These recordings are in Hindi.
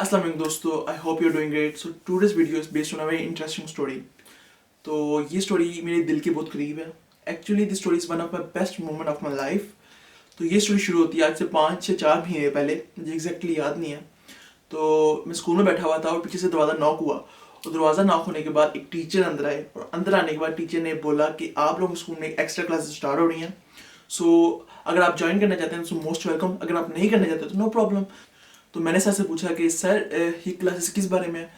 अस्सलाम वालेकुम दोस्तों, I hope you are doing great. So today's video is based on a very interesting story. तो ये स्टोरी मेरे दिल के बहुत करीब है। Actually this story is one of my best moment of my life. तो ये स्टोरी शुरू होती है आज से 5 से 4 महीने पहले, मुझे एग्जैक्टली याद नहीं है। तो मैं स्कूल में बैठा हुआ था और पीछे से दरवाज़ा नॉक हुआ और दरवाज़ा नॉक होने के बाद एक टीचर अंदर आए और अंदर आने के बाद टीचर ने बोला कि आप लोग स्कूल में एक्स्ट्रा क्लासेस स्टार्ट हो रही हैं। सो अगर आप ज्वाइन करना चाहते हैं तो मोस्ट वेलकम, अगर आप नहीं करना चाहते तो नो प्रॉब्लम। तो मैंने सर से पूछा कि सर ये क्लासेस किस बारे में है।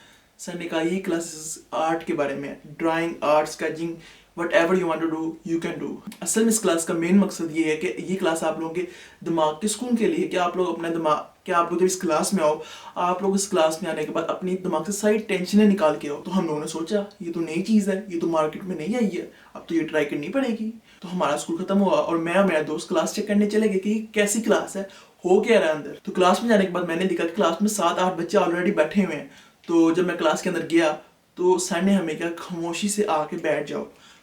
सर ने कहा ये क्लासेस आर्ट के बारे में है, drawing, art, sketching, whatever you want to do you can do. असल में इस क्लास का मेन मकसद ये है कि ये क्लास आप लोगों के दिमाग के सुकून के लिए, कि आप लोग अपना दिमाग, कि आप लोग जब इस क्लास में आओ, आप लोग इस क्लास में आने के बाद अपनी दिमाग से सारी टेंशनें निकाल के आओ। तो हम लोगों ने सोचा ये तो नई चीज़ है, ये तो मार्केट में नहीं आई है, अब तो ये ट्राई करनी पड़ेगी। तो हमारा स्कूल खत्म हुआ और मैं और मेरा दोस्त क्लास चेक करने चले गए कि कैसी क्लास है, हो क्या रहा है अंदर। तो क्लास में जाने के बाद मैंने देखा कि क्लास में 7-8 बच्चे ऑलरेडी बैठे हुए हैं। तो जब मैं क्लास के अंदर गया तो सर ने हमें क्या, खामोशी से आके बैठ जाओ।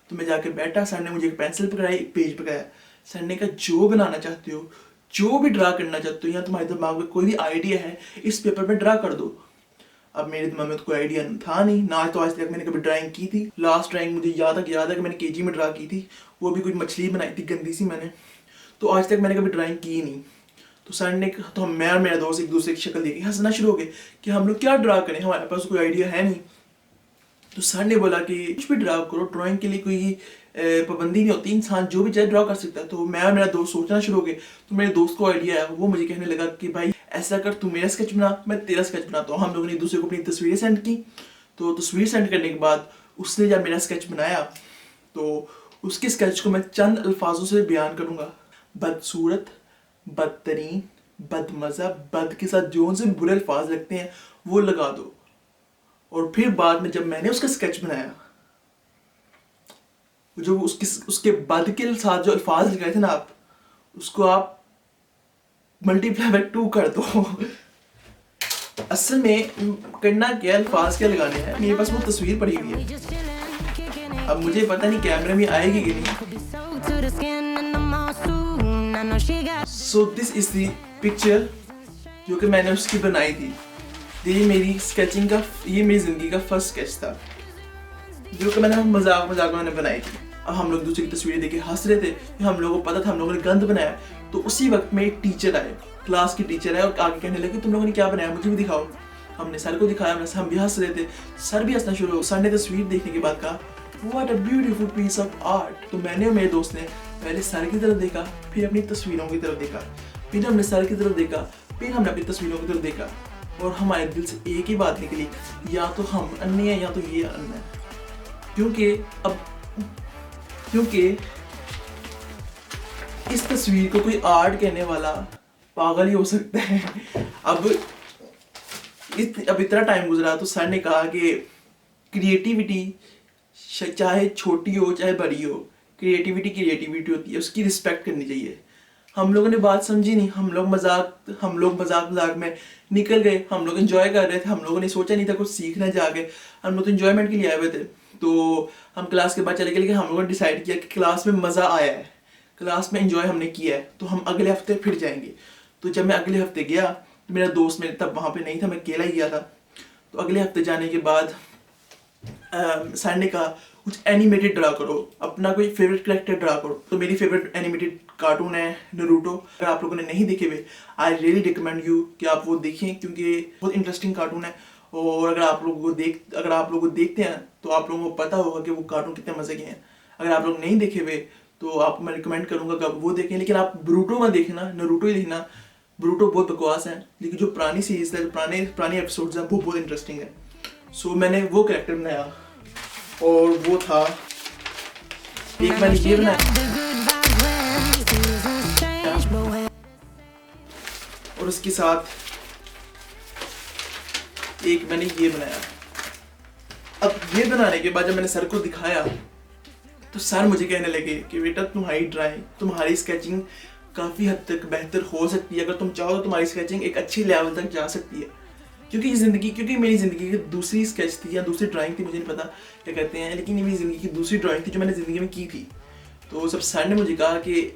तो मैं जाके बैठा, सर ने मुझे एक पेंसिल पकड़ाई, एक पेज पकड़ाया। सर ने कहा जो बनाना चाहते हो, जो भी ड्रा करना चाहते हो, या तुम्हारे दिमाग में कोई भी आइडिया है इस पेपर में ड्रा कर दो। अब मेरे दिमाग में तो कोई आइडिया था नहीं ना, तो आज तक मैंने कभी ड्राइंग की थी। लास्ट ड्राइंग मुझे याद है कि मैंने केजी में ड्रा की थी, वो भी कोई मछली बनाई थी गंदी सी मैंने। तो आज तक मैंने कभी ड्राइंग की नहीं। तो सर ने, तो मैं और मेरा दोस्त एक दूसरे की शक्ल देखी हंसना शुरू हो गए कि हम लोग क्या ड्रा करें, हमारे पास कोई आइडिया है नहीं। तो सर ने बोला कि कुछ भी ड्रा करो, ड्राइंग के लिए कोई पाबंदी नहीं होती, इंसान जो भी चाहे ड्रा कर सकता है। तो मैं और मेरा दोस्त सोचना शुरू हो गए। तो मेरे दोस्त को आइडिया आया, वो मुझे कहने लगा कि भाई ऐसा कर, तू मेरा स्केच बना, मैं तेरा स्केच बनाता हूँ। हम लोगों ने एक दूसरे को अपनी तस्वीरें सेंड की। तो तस्वीर सेंड करने के बाद उसने जब मेरा स्केच बनाया तो उसके स्केच को मैं चंद अल्फाजों से बयान करूँगा। बदसूरत, बदतरीन, बदमज़ा, बद के साथ जो से बुरे अल्फाज लगते हैं वो लगा दो। और फिर बाद में जब मैंने उसका स्केच बनाया, जो उसके बद के साथ जो अल्फाज लगाए थे ना, आप उसको आप मल्टीप्लाई बाय 2 कर दो। असल में करना क्या, अल्फाज क्या लगाने हैं, मेरे पास वो तस्वीर पड़ी हुई है। अब मुझे पता नहीं कैमरे में आएगी कि नहीं। So this is the picture जो कि मैंने उसकी बनाई थी। ये मेरी स्केचिंग का, ये मेरी जिंदगी का फर्स्ट स्केच था जो कि मैंने मजाक में बनाई थी। अब हम लोग दूसरे की तस्वीरें देख के हंस रहे थे, हम लोगों को पता था हम लोगों ने गंद बनाया। तो उसी वक्त में एक टीचर आए, क्लास की टीचर है, और आगे कहने लगे तुम लोगों ने क्या बनाया, मुझे भी दिखाओ। हमने सर को दिखाया, हम भी हंस रहे थे, सर भी हंसना शुरू हो। सर ने तस्वीर देखने के बाद कहा what a beautiful piece of art. तो मैंने और मेरे दोस्त ने पहले सर की तरफ देखा, फिर अपनी तस्वीरों की तरफ देखा, फिर हमने सर की तरफ देखा, फिर हमने अपनी तस्वीरों की तरफ देखा, और हमारे दिल से एक ही बात निकली, या तो हम अन्य हैं या तो ये अन्य है। क्योंकि इस तस्वीर को कोई आर्ट कहने वाला पागल ही हो सकता है। अब इतना टाइम गुजरा तो सर ने कहा कि क्रिएटिविटी चाहे छोटी हो चाहे बड़ी हो, क्रिएटिविटी होती है, उसकी रिस्पेक्ट करनी चाहिए। हम लोगों ने बात समझी नहीं, हम लोग मजाक में निकल गए। हम लोग एंजॉय कर रहे थे, हम लोगों ने सोचा नहीं था कुछ सीखना जाके, हम लोग तो एंजॉयमेंट के लिए आए हुए थे। तो हम क्लास के बाद चले गए, लेकिन हम लोगों ने डिसाइड किया कि क्लास में मज़ा आया है, क्लास में एंजॉय हमने किया है, तो हम अगले हफ्ते फिर जाएंगे। तो जब मैं अगले हफ्ते गया, मेरा दोस्त मेरे तब वहाँ पे नहीं था, मैं अकेला ही गया था। तो अगले हफ्ते जाने के बाद सर ने कहा कुछ एनिमेटेड ड्रा करो, अपना कोई फेवरेट कैरेक्टर ड्रा करो। तो मेरी फेवरेट एनिमेटेड कार्टून है नारुतो। अगर आप लोगों ने नहीं देखे हुए, आई रियली रिकमेंड यू कि आप वो देखें, क्योंकि बहुत इंटरेस्टिंग कार्टून है। और अगर आप लोग को देखते हैं तो आप लोगों को पता होगा कि वो कार्टून कितने मजे के हैं। अगर आप लोग नहीं देखे हुए तो आपको मैं रिकमेंड करूंगा कि आप वो देखें, लेकिन आप ब्रूटो मत देखना, नारुतो ही देखना। ब्रूटो बहुत बकवास है, लेकिन जो पुरानी सीरीज है, पुराने एपिसोड्स हैं, वो बहुत इंटरेस्टिंग है। सो मैंने वो कैरेक्टर बनाया, और वो था एक मैंने ये बनाया, और उसके साथ एक मैंने ये बनाया। अब ये बनाने के बाद जब मैंने सर को दिखाया तो सर मुझे कहने लगे कि बेटा तुम्हारी ड्राइंग, तुम्हारी स्केचिंग काफ़ी हद तक बेहतर हो सकती है, अगर तुम चाहो तो तुम्हारी स्केचिंग एक अच्छी लेवल तक जा सकती है। क्योंकि मेरी ज़िंदगी की दूसरी स्केच थी या दूसरी ड्राइंग थी, मुझे नहीं पता क्या कहते हैं, लेकिन ये मेरी ज़िंदगी की दूसरी ड्राइंग थी जो मैंने ज़िंदगी में की थी। तो जब सर ने मुझे कहा कि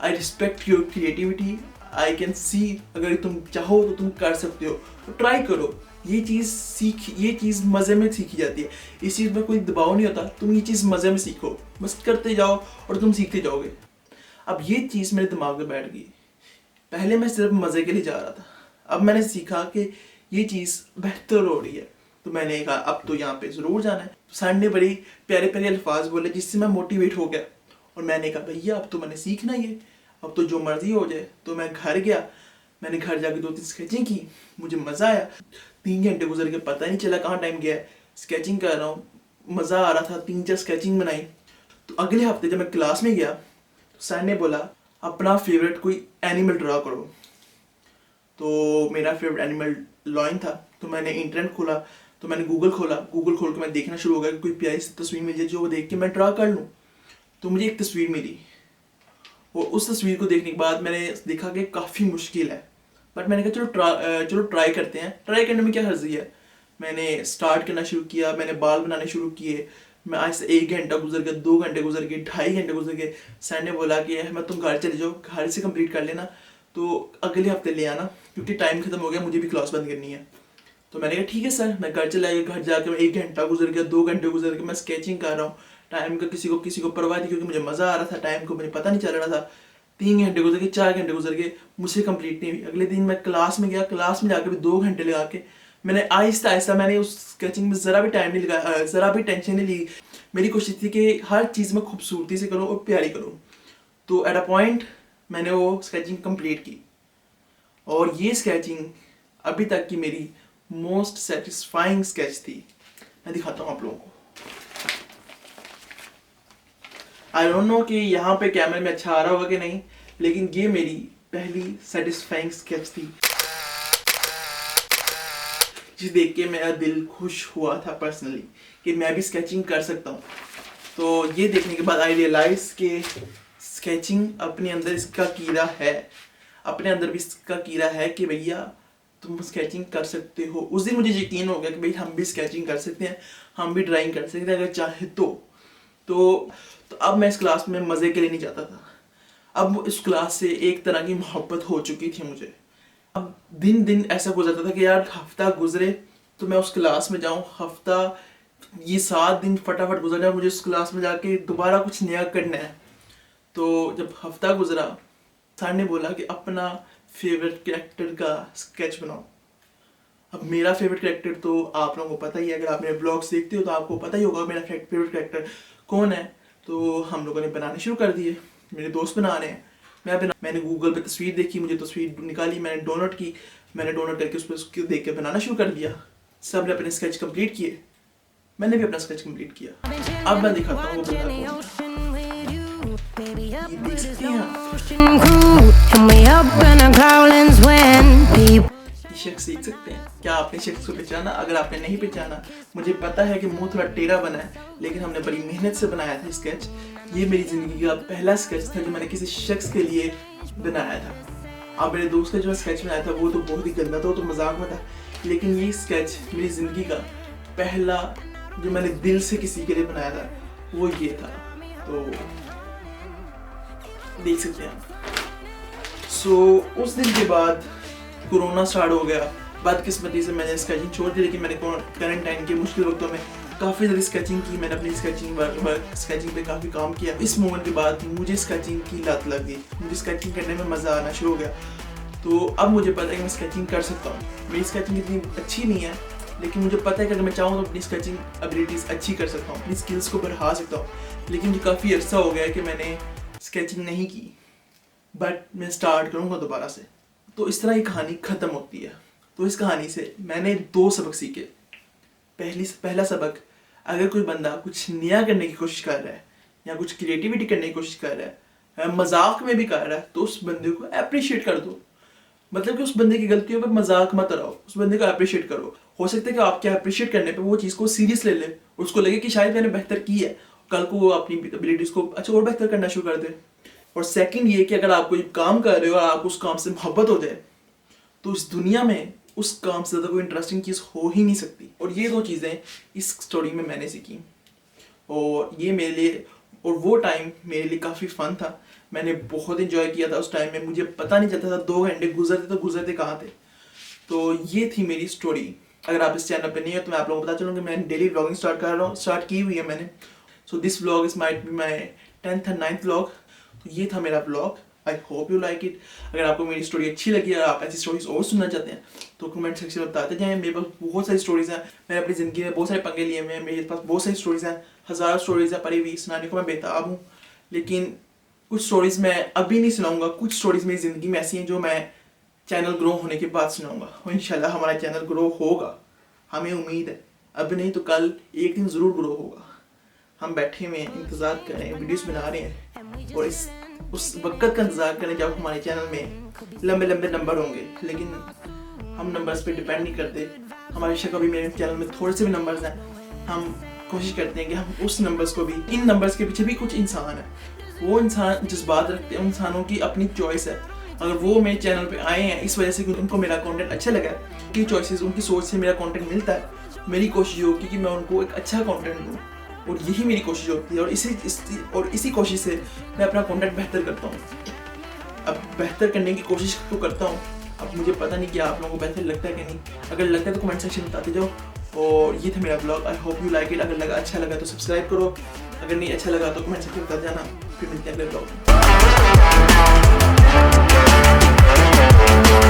I respect your creativity, I can see, अगर तुम चाहो तो तुम कर सकते हो, तो ट्राई करो। ये चीज़ मज़े में सीखी जाती है, इस चीज़ में कोई दबाव नहीं होता, तुम ये चीज़ मज़े में सीखो, बस करते जाओ और तुम सीखते जाओगे। अब ये चीज़ मेरे दिमाग में बैठ गई। पहले मैं सिर्फ मज़े के लिए जा रहा था, अब मैंने सीखा कि ये चीज़ बेहतर हो रही है, तो मैंने कहा अब तो यहाँ पे ज़रूर जाना है। तो सर ने बड़ी प्यारे प्यारे अल्फाज बोले जिससे मैं मोटिवेट हो गया, और मैंने कहा भैया अब तो मैंने सीखना ही है, अब तो जो मर्जी हो जाए। तो मैं घर गया, मैंने घर जाके 2-3 स्केचिंग की, मुझे मज़ा आया। 3 घंटे गुजर के पता नहीं चला कहाँ टाइम गया। स्केचिंग कर रहा हूँ, मज़ा आ रहा था, 3-4 स्केचिंग बनाई। तो अगले हफ्ते जब मैं क्लास में गया तो सर ने बोला अपना फेवरेट कोई एनिमल ड्रा करो। तो मेरा फेवरेट एनिमल लॉयन था। तो मैंने इंटरनेट खोला, तो मैंने गूगल खोल के मैं देखना शुरू हो गया कि कोई प्यारी सी तस्वीर मिल जाए जो वो देख के मैं ड्रा कर लूँ। तो मुझे एक तस्वीर मिली, और उस तस्वीर को देखने के बाद मैंने देखा कि काफ़ी मुश्किल है, बट मैंने कहा चलो ट्राई करते हैं। ट्राई करने में क्या हर्जी है। मैंने स्टार्ट करना शुरू किया, मैंने बाल बनाने शुरू किए। मैं आज से 1 घंटा गुजर गया, 2 घंटे गुजर गए, 2.5 घंटे गुजर गए। सर ने बोला कि मैं तुम घर चले जाओ, घर से कंप्लीट कर लेना, तो अगले हफ्ते ले आना, क्योंकि टाइम खत्म हो गया, मुझे भी क्लास बंद करनी है। तो मैंने कहा ठीक है सर। मैं घर चला गया, घर जाकर मैं 1 घंटा गुजर गया, 2 घंटे गुजर गए, मैं स्केचिंग कर रहा हूँ। टाइम का किसी को परवाह नहीं, क्योंकि मुझे मज़ा आ रहा था, टाइम को मुझे पता नहीं चल रहा था। 3 घंटे गुजर गए, 4 घंटे गुजर गए, मुझसे कंप्लीट नहीं हुई। अगले दिन मैं क्लास में गया, क्लास में जाकर भी 2 घंटे लगा के मैंने आहिस्ता आहिस्ता, मैंने उस स्केचिंग में ज़रा भी टाइम नहीं लगाया, ज़रा भी टेंशन नहीं ली। मेरी कोशिश थी कि हर चीज़ में खूबसूरती से करूँ और प्यारी करूँ। तो एट अ पॉइंट मैंने वो स्केचिंग कंप्लीट की, और ये स्केचिंग अभी तक की मेरी मोस्ट सेटिस्फाइंग स्केच थी। मैं दिखाता हूँ आप लोगों को। आई डोंट नो कि यहाँ पे कैमरे में अच्छा आ रहा होगा कि नहीं, लेकिन ये मेरी पहली सेटिस्फाइंग स्केच थी, जिसे देख के मेरा दिल खुश हुआ था पर्सनली कि मैं भी स्केचिंग कर सकता हूँ। तो ये देखने के बाद आई रियलाइज कि स्केचिंग अपने अंदर इसका कीड़ा है, अपने अंदर भी इसका कीड़ा है कि भैया तुम स्केचिंग कर सकते हो। उस दिन मुझे यकीन हो गया कि भाई हम भी स्केचिंग कर सकते हैं, हम भी ड्राइंग कर सकते हैं अगर चाहे तो अब मैं इस क्लास में मज़े के लिए नहीं जाता था। अब इस क्लास से एक तरह की मोहब्बत हो चुकी थी मुझे। अब दिन दिन ऐसा गुजरता था कि यार हफ्ता गुजरे तो मैं उस क्लास में जाऊं, हफ्ता ये 7 दिन फटाफट गुजर जाए, मुझे उस क्लास में जाके दोबारा कुछ नया करना है। तो जब हफ्ता गुजरा, सर ने बोला कि अपना फेवरेट कैरेक्टर का स्केच बनाओ। अब मेरा फेवरेट कैरेक्टर तो आप लोगों को पता ही है, अगर आप मेरे ब्लॉग्स देखते हो तो आपको पता ही होगा मेरा फेवरेट कैरेक्टर कौन है। तो हम लोगों ने बनाने शुरू कर दिए, मेरे दोस्त बना रहे हैं, मैंने गूगल पे तस्वीर देखी, मुझे तस्वीर निकाली, मैंने डाउनलोड की, मैंने डाउनलोड करके उस पर उसको देख के बनाना शुरू कर दिया। सब ने अपने स्केच कंप्लीट किए, मैंने भी अपना स्केच कंप्लीट किया। अब मैं दिखाता हूँ वो बंदा कौन है। ये देख सकते हैं आप, ये शख्स देख सकते हैं। क्या आपने शख्स को पहचाना? अगर आपने नहीं पहचाना, मुझे पता है कि मुंह थोड़ा टेढ़ा बना है, लेकिन हमने बड़ी मेहनत से बनाया था स्केच। ये मेरी ज़िंदगी का पहला स्केच था जो मैंने किसी शख्स के लिए बनाया था। अब मेरे दोस्त का जो स्केच बनाया था वो तो बहुत ही गंदा था, वो तो मजाक में था, लेकिन ये स्केच मेरी ज़िंदगी का पहला जो मैंने दिल से किसी के लिए बनाया था वो ये था। तो देख सकते हैं आप। सो उस दिन के बाद कोरोना स्टार्ट हो गया। बदकिस्मती से मैंने स्केचिंग छोड़ दी, लेकिन मैंने क्वारंटाइन के मुश्किल वक्तों में काफ़ी ज़्यादा स्केचिंग की। मैंने अपनी स्केचिंग पे काफ़ी काम किया। इस मोमेंट के बाद मुझे स्केचिंग की लत लग गई, मुझे स्केचिंग करने में मज़ा आना शुरू हो गया। तो अब मुझे पता है कि मैं स्केचिंग कर सकता हूँ। मेरी स्केचिंग इतनी अच्छी नहीं है, लेकिन मुझे पता है कि अगर मैं चाहूँ तो अपनी स्केचिंग एबिलिटीज़ अच्छी कर सकता हूँ, अपनी स्किल्स को बढ़ा सकता हूँ। लेकिन मुझे काफ़ी अर्सा हो गया कि मैंने स्केचिंग नहीं की, बट मैं स्टार्ट करूँगा दोबारा से। तो इस तरह ये कहानी ख़त्म होती है। तो इस कहानी से मैंने 2 सबक सीखे। पहला सबक, अगर कोई बंदा कुछ नया करने की कोशिश कर रहा है या कुछ क्रिएटिविटी करने की कोशिश कर रहा है, मजाक में भी कर रहा है, तो उस बंदे को अप्रिशिएट कर दो। मतलब कि उस बंदे की गलतियों पर मजाक मत कराओ, उस बंदे को अप्रिशिएट करो। हो सकता है कि आपके अप्रिशिएट करने पे वो चीज़ को सीरियस ले ले, उसको लगे कि शायद मैंने बेहतर की है, कल को वो अपनी एबिलिटीज़ को अच्छा और बेहतर करना शुरू कर दे। और सेकंड ये कि अगर आप कोई काम कर रहे हो और आपको उस काम से मोहब्बत हो जाए, तो इस दुनिया में उस काम से ज़्यादा कोई इंटरेस्टिंग चीज़ हो ही नहीं सकती। और ये 2 चीज़ें इस स्टोरी में मैंने सीखी, और ये मेरे लिए और वो टाइम मेरे लिए काफ़ी फ़न था। मैंने बहुत इंजॉय किया था उस टाइम में, मुझे पता नहीं चलता था 2 घंटे गुजरते तो गुजरते कहाँ थे। तो ये थी मेरी स्टोरी। अगर आप इस चैनल पे नहीं हो तो मैं आप लोगों को बता चलूँ कि मैंने डेली व्लॉगिंग स्टार्ट की हुई है मैंने। So this vlog is might be my 10th and 9th vlog. तो ये था मेरा vlog. I hope you like it. अगर आपको मेरी स्टोरी अच्छी लगी और आप ऐसी स्टोरीज और सुनना चाहते हैं तो कमेंट सेक्शन में बताते जाएं। मेरे पास बहुत सारी स्टोरीज हैं, मैंने अपनी ज़िंदगी में बहुत सारे पंगे लिए हुए हैं, मेरे पास बहुत सारी स्टोरीज हैं, हज़ारों स्टोरीज हैं पड़ी हुई, सुनाने को मैं बेताब हूँ। लेकिन कुछ स्टोरीज मैं अभी नहीं सुनाऊंगा, कुछ स्टोरीज मेरी ज़िंदगी में ऐसी हैं जो मैं चैनल ग्रो होने के बाद सुनाऊंगा। और इंशाल्लाह हमारा चैनल ग्रो होगा, हमें उम्मीद है। अब नहीं तो कल एक दिन ज़रूर ग्रो होगा। हम बैठे हुए हैं, इंतज़ार कर रहे हैं, वीडियोस बना रहे हैं और उस वक्त का इंतज़ार करें जब हमारे चैनल में लंबे लंबे नंबर होंगे। लेकिन हम नंबर्स पे डिपेंड नहीं करते। हमारे शक अभी मेरे चैनल में थोड़े से भी नंबर्स हैं, हम कोशिश करते हैं कि हम उस नंबर्स को भी, इन नंबर्स के पीछे भी कुछ इंसान है, वो इंसान जज्बात रखते हैं, उन इंसानों की अपनी चॉइस है। अगर वो मेरे चैनल पे आए हैं इस वजह से कि उनको मेरा कंटेंट अच्छा लगा है, उनकी चॉइसेस, उनकी सोच से मेरा कंटेंट मिलता है, मेरी कोशिश होगी कि मैं उनको एक अच्छा कंटेंट दूँ और यही मेरी कोशिश होती है। और इसी कोशिश से मैं अपना कंटेंट बेहतर करता हूँ। अब बेहतर करने की कोशिश तो करता हूँ, अब मुझे पता नहीं कि आप लोगों को बेहतर लगता है कि नहीं। अगर लगता है तो कमेंट सेक्शन में बताते जाओ। और ये था मेरा blog. I hope you like it. अगर अच्छा लगा तो सब्सक्राइब करो, अगर नहीं अच्छा लगा तो कमेंट सेक्शन में बता जाना। फिर मिलते हैं अगले ब्लॉग में।